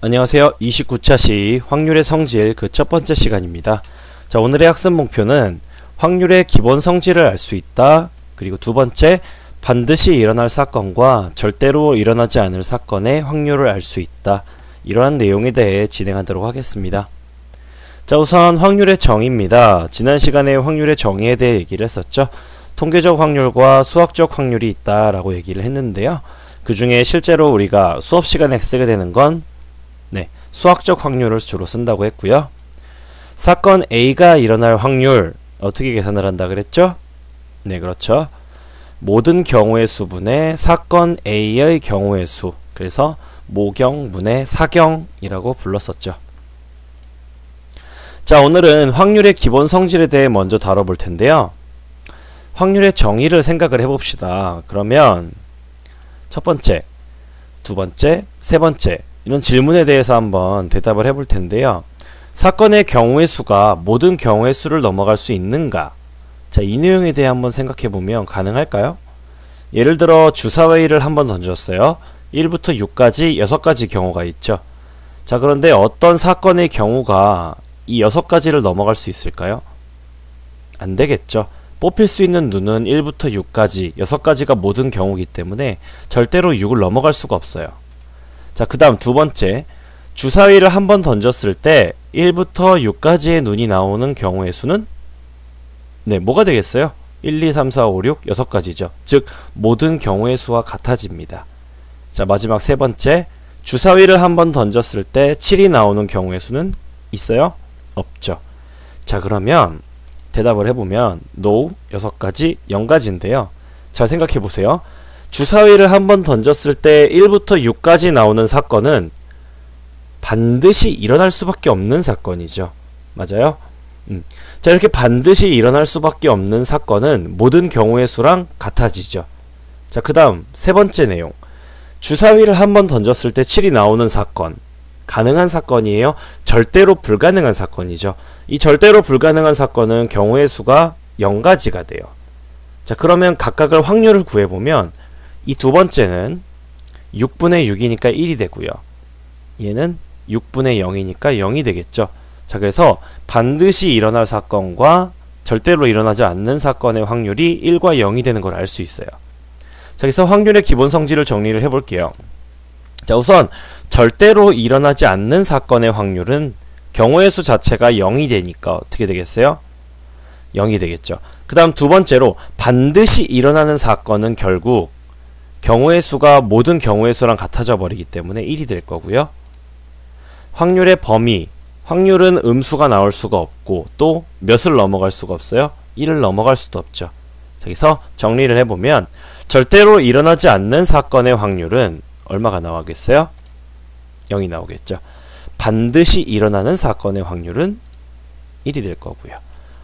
안녕하세요. 29차 시 확률의 성질 그 첫 번째 시간입니다. 자, 오늘의 학습 목표는 확률의 기본 성질을 알 수 있다. 그리고 두 번째, 반드시 일어날 사건과 절대로 일어나지 않을 사건의 확률을 알 수 있다. 이러한 내용에 대해 진행하도록 하겠습니다. 자, 우선 확률의 정의입니다. 지난 시간에 확률의 정의에 대해 얘기를 했었죠. 통계적 확률과 수학적 확률이 있다라고 얘기를 했는데요. 그 중에 실제로 우리가 수업 시간에 쓰게 되는 건 수학적 확률을 주로 쓴다고 했고요. 사건 A가 일어날 확률 어떻게 계산을 한다 그랬죠? 네, 그렇죠. 모든 경우의 수분의 사건 A의 경우의 수, 그래서 모경분의 사경이라고 불렀었죠. 자, 오늘은 확률의 기본 성질에 대해 먼저 다뤄볼 텐데요. 확률의 정의를 생각을 해봅시다. 그러면 첫 번째, 두 번째, 세 번째 이런 질문에 대해서 한번 대답을 해볼 텐데요. 사건의 경우의 수가 모든 경우의 수를 넘어갈 수 있는가? 자, 이 내용에 대해 한번 생각해보면 가능할까요? 예를 들어 주사위를 한번 던졌어요. 1부터 6까지 6가지 경우가 있죠. 자, 그런데 어떤 사건의 경우가 이 6가지를 넘어갈 수 있을까요? 안 되겠죠. 뽑힐 수 있는 눈은 1부터 6까지 6가지가 모든 경우이기 때문에 절대로 6을 넘어갈 수가 없어요. 자, 그 다음 두 번째, 주사위를 한번 던졌을 때 1부터 6까지의 눈이 나오는 경우의 수는 뭐가 되겠어요? 1, 2, 3, 4, 5, 6, 6가지죠. 즉 모든 경우의 수와 같아집니다. 자, 마지막 세 번째, 주사위를 한번 던졌을 때 7이 나오는 경우의 수는 있어요? 없죠. 자, 그러면 대답을 해보면 NO 6가지, 0가지인데요. 잘 생각해보세요. 주사위를 한번 던졌을 때 1부터 6까지 나오는 사건은 반드시 일어날 수밖에 없는 사건이죠. 맞아요? 자, 이렇게 반드시 일어날 수밖에 없는 사건은 모든 경우의 수랑 같아지죠. 자, 그 다음 세 번째 내용, 주사위를 한번 던졌을 때 7이 나오는 사건, 가능한 사건이에요? 절대로 불가능한 사건이죠. 이 절대로 불가능한 사건은 경우의 수가 0가지가 돼요. 자, 그러면 각각을 확률을 구해보면 이 두 번째는 6분의 6이니까 1이 되고요. 얘는 6분의 0이니까 0이 되겠죠. 자, 그래서 반드시 일어날 사건과 절대로 일어나지 않는 사건의 확률이 1과 0이 되는 걸 알 수 있어요. 자, 그래서 확률의 기본 성질을 정리를 해볼게요. 자, 우선 절대로 일어나지 않는 사건의 확률은 경우의 수 자체가 0이 되니까 어떻게 되겠어요? 0이 되겠죠. 그 다음 두 번째로 반드시 일어나는 사건은 결국 경우의 수가 모든 경우의 수랑 같아져 버리기 때문에 1이 될 거고요. 확률의 범위, 확률은 음수가 나올 수가 없고 또 몇을 넘어갈 수가 없어요? 1을 넘어갈 수도 없죠. 여기서 정리를 해보면 절대로 일어나지 않는 사건의 확률은 얼마가 나오겠어요? 0이 나오겠죠. 반드시 일어나는 사건의 확률은 1이 될 거고요.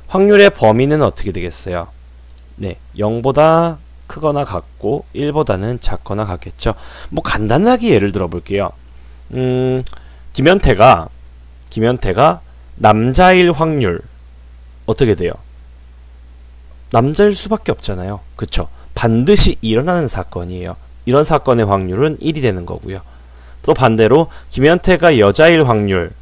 확률의 범위는 어떻게 되겠어요? 0보다 크거나 같고 1보다는 작거나 같겠죠. 뭐 간단하게 예를 들어 볼게요. 김현태가 남자일 확률 어떻게 돼요? 남자일 수밖에 없잖아요. 그쵸? 반드시 일어나는 사건이에요. 이런 사건의 확률은 1이 되는 거고요. 또 반대로 김현태가 여자일 확률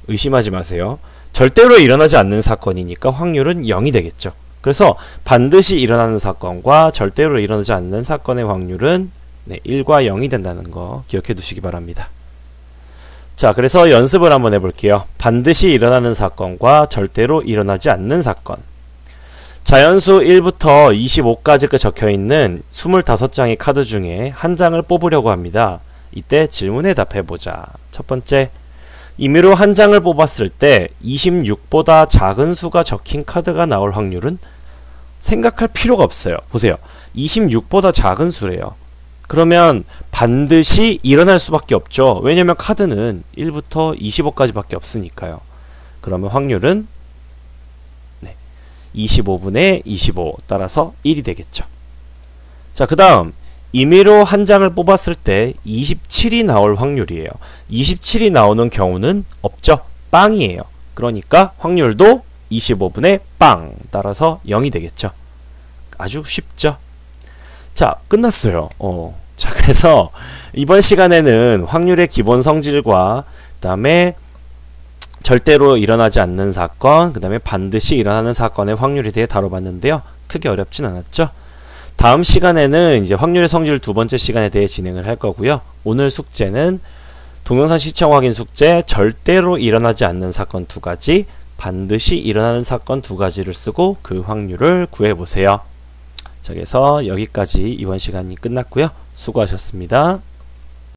의심하지 마세요. 절대로 일어나지 않는 사건이니까 확률은 0이 되겠죠. 그래서 반드시 일어나는 사건과 절대로 일어나지 않는 사건의 확률은 1과 0이 된다는 거 기억해 두시기 바랍니다. 자, 그래서 연습을 한번 해볼게요. 반드시 일어나는 사건과 절대로 일어나지 않는 사건. 자연수 1부터 25까지 적혀있는 25장의 카드 중에 한 장을 뽑으려고 합니다. 이때 질문에 답해보자. 첫 번째, 임의로 한 장을 뽑았을 때 26보다 작은 수가 적힌 카드가 나올 확률은? 생각할 필요가 없어요. 보세요. 26보다 작은 수래요. 그러면 반드시 일어날 수밖에 없죠. 왜냐면 카드는 1부터 25까지 밖에 없으니까요. 그러면 확률은 25분의 25 따라서 1이 되겠죠. 자, 그 다음 임의로 한 장을 뽑았을 때 27이 나올 확률이에요. 27이 나오는 경우는 없죠. 빵이에요. 그러니까 확률도 25분의 빵 따라서 0이 되겠죠. 아주 쉽죠. 자, 끝났어요. 자, 그래서 이번 시간에는 확률의 기본 성질과 그 다음에 절대로 일어나지 않는 사건, 그 다음에 반드시 일어나는 사건의 확률에 대해 다뤄봤는데요. 크게 어렵진 않았죠? 다음 시간에는 이제 확률의 성질 두 번째 시간에 대해 진행을 할 거고요. 오늘 숙제는 동영상 시청 확인 숙제, 절대로 일어나지 않는 사건 두 가지, 반드시 일어나는 사건 두 가지를 쓰고 그 확률을 구해보세요. 자, 그래서 여기까지 이번 시간이 끝났고요. 수고하셨습니다.